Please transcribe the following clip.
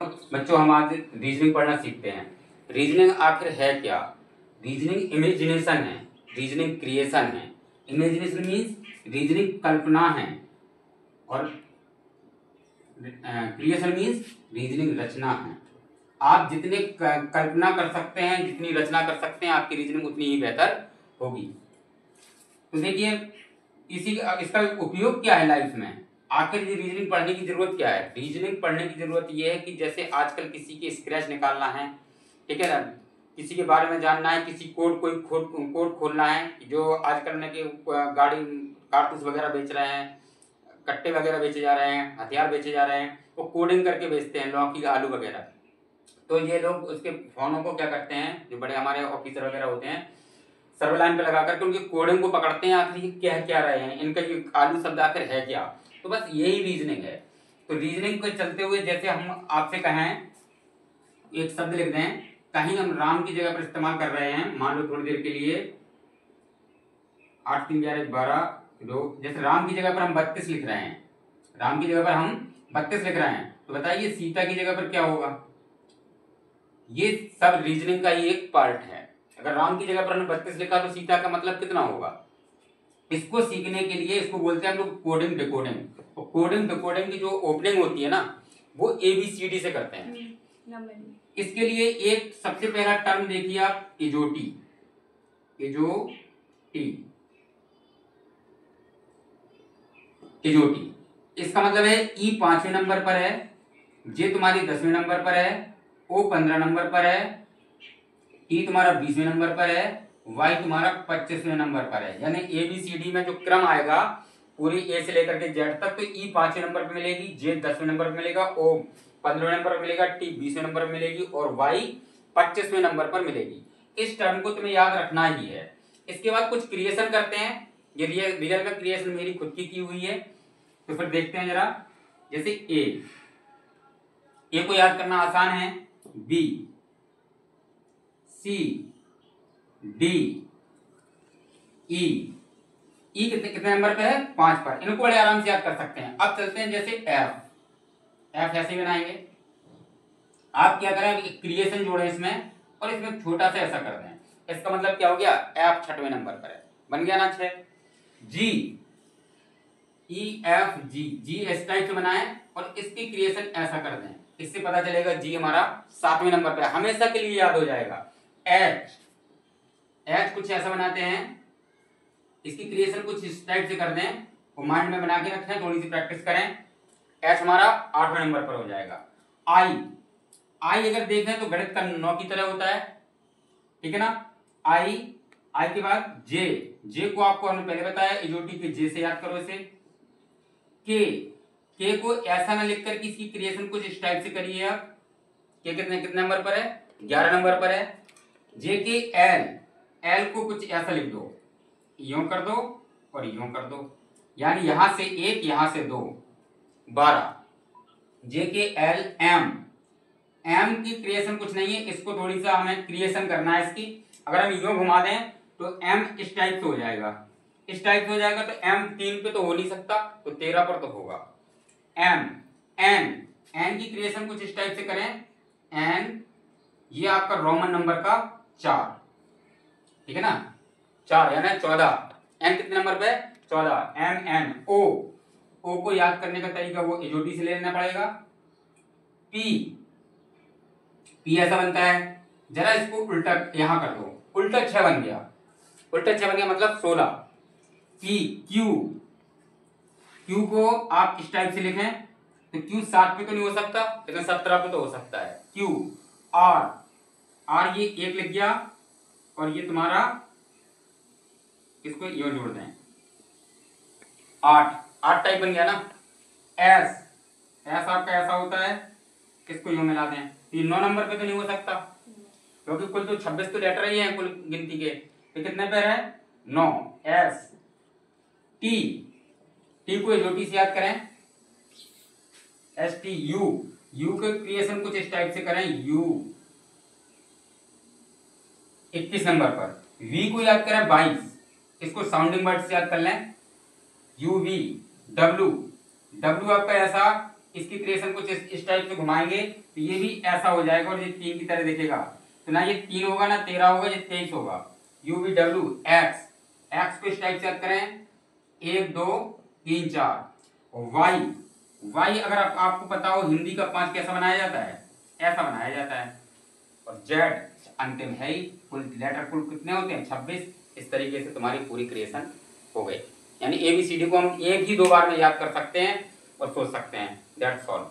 बच्चों हम आज रीजनिंग पढ़ना सीखते हैं। रीजनिंग आखिर है क्या? रीजनिंग इमेजिनेशन है, रीजनिंग क्रिएशन है। इमेजिनेशन मीन्स रीजनिंग कल्पना है और क्रिएशन मीन्स रीजनिंग रचना है। आप जितने कल्पना कर सकते हैं, जितनी रचना कर सकते हैं, आपकी रीजनिंग उतनी ही बेहतर होगी। तो देखिए इसका उपयोग क्या है लाइफ में। आखिर ये रीजनिंग पढ़ने की जरूरत क्या है? रीजनिंग पढ़ने की जरूरत ये है कि जैसे आजकल किसी के स्क्रैच निकालना है, ठीक है ना, किसी के बारे में जानना है, किसी कोड खोलना है, जो आजकल में कि गाड़ी कारतूस वगैरह बेच रहे हैं, कट्टे वगैरह बेचे जा रहे हैं, हथियार बेचे जा रहे हैं, वो कोडिंग करके बेचते हैं, लौकी आलू वगैरह। तो ये लोग उसके फोनों को क्या करते हैं, जो बड़े हमारे ऑफिसर वगैरह होते हैं, सर्वर लाइन पे लगा करके उनकी कोडिंग को पकड़ते हैं, आखिर क्या क्या रहे हैं, इनका ये आलू शब्द आखिर है क्या। तो बस यही रीजनिंग है। तो रीजनिंग को चलते हुए जैसे हम आपसे कहें एक शब्द लिख दें, कहीं हम राम की जगह पर इस्तेमाल कर रहे हैं, मान लो थोड़ी देर के लिए 8 3 11 12 2, जैसे राम की जगह पर हम 32 लिख रहे हैं, राम की जगह पर हम 32 लिख रहे हैं, तो बताइए सीता की जगह पर क्या होगा? ये सब रीजनिंग का ही एक पार्ट है। अगर राम की जगह पर हमने 32 लिखा तो सीता का मतलब कितना होगा? इसको सीखने के लिए इसको बोलते हैं हम लोग कोडिंग डिकोडिंग। तो कोडिंग डिकोडिंग की जो ओपनिंग होती है ना, वो ABCD से करते हैं। इसके लिए एक सबसे पहला टर्म देखिए आप, इजोटी। इजोटी इसका मतलब है ई 5वें नंबर पर है, जे तुम्हारी 10वें नंबर पर है, ओ 15 नंबर पर है, टी तुम्हारा 20वें नंबर पर है, वाई तुम्हारा 25वें नंबर पर है। यानी ABCD में जो क्रम आएगा पूरी ए से लेकर के जेड तक, तो ई 5वें नंबर पर मिलेगी, जे 10वें नंबर पर मिलेगा, ओ 15वें नंबर पर मिलेगा, टी 20वें नंबर पर मिलेगी और वाई 25वें नंबर पर मिलेगी। इस टर्म को तुम्हें याद रखना ही है। इसके बाद कुछ क्रिएशन करते हैं, ये रियल में क्रिएशन मेरी खुद की हुई है। तो फिर देखते हैं जरा, जैसे ए को याद करना आसान है, बी सी डी ई कितने नंबर पे है? 5 पर। इनको बड़े आराम से याद कर सकते हैं। अब चलते हैं जैसे एफ ऐसे बनाएंगे। आप क्या करें, क्रिएशन जोड़े इसमें और इसमें छोटा सा ऐसा कर दें। इसका मतलब क्या हो गया? एफ 6वें नंबर पर है, बन गया ना 6। जी जी इस टाइप से बनाए और इसकी क्रिएशन ऐसा कर दें, इससे पता चलेगा जी हमारा 7वें नंबर पे, हमेशा के लिए याद हो जाएगा। एच कुछ ऐसा बनाते हैं, इसकी क्रिएशन कुछ इस टाइप से कर दें, वो माइंड में बना के रखें, थोड़ी सी प्रैक्टिस करें। एच हमारा 8वें नंबर पर हो जाएगा। आई अगर देखें तो गणित का 9 की तरह होता है, ठीक है ना। आई के बाद जे को आपको हमने पहले बताया, इजोटी के जे से याद करो इसे। के को ऐसा ना लिख कर कि इसकी क्रिएशन कुछ इस टाइप से करिए आप। के कितने नंबर पर है? 11 नंबर पर है। जे के एल को कुछ ऐसा लिख दो, यूं कर दो और यूं कर दो, यानी यहां से 1 यहां से 2, 12। जे के एल एम की क्रिएशन कुछ नहीं है, इसको थोड़ी सा हमें क्रिएशन करना है इसकी। अगर हम यूं घुमा दें तो एम इस टाइप से हो जाएगा, इस टाइप से हो जाएगा। तो एम 3 पे तो हो नहीं सकता, तो 13 पर तो होगा। एन की क्रिएशन कुछ इस टाइप से करें। एन ये आपका रोमन नंबर का 4, ठीक है ना, 4 यानी 14। एन कितने नंबर पे? 14। एन ओ को याद करने का तरीका वो इजोटी से ले लेना पड़ेगा। पी ऐसा बनता है, जरा इसको उल्टा यहां कर दो, उल्टा 6 बन गया, मतलब 16। क्यू को आप इस टाइप से लिखें तो क्यू 7 पे तो नहीं हो सकता, लेकिन 17 पे तो हो सकता है। क्यू आर ये 1 लिख गया और ये तुम्हारा, इसको यो जोड़ दें, 8 टाइप बन गया ना। एस आपका ऐसा होता है, इसको यो मिला दें। ये 9 नंबर पे तो नहीं हो सकता, क्योंकि कुल तो 26 तो लेटर ही है कुल गिनती के, तो कितने पैर है? 9। एस टी को इजोटी से याद करें, एस टी। यू के क्रिएशन कुछ इस टाइप से करें, यू 21 नंबर पर। वी को याद करें 22, इसको साउंडिंग वर्ड से याद कर लें, यूवी। डब्ल्यू आपका ऐसा इसकी क्रिएशन कुछ इस टाइप से घुमाएंगे तो ये भी ऐसा हो जाएगा और ये 3 की तरह दिखेगा। तो ना ये 3 होगा ना 13 होगा, ये 23 होगा। UVW एक्स, एक्स को इस टाइप से याद करें 1 2 3 4। और वाई, वाई अगर आपको पता हो हिंदी का 5 कैसा बनाया जाता है, ऐसा बनाया जाता है। और जेड अंतिम है ही, कुल लेटर कुल कितने होते हैं 26। इस तरीके से तुम्हारी पूरी क्रिएशन हो गई। यानी ABCD को हम एक ही 2 बार में याद कर सकते हैं और सोच सकते हैं। That's all.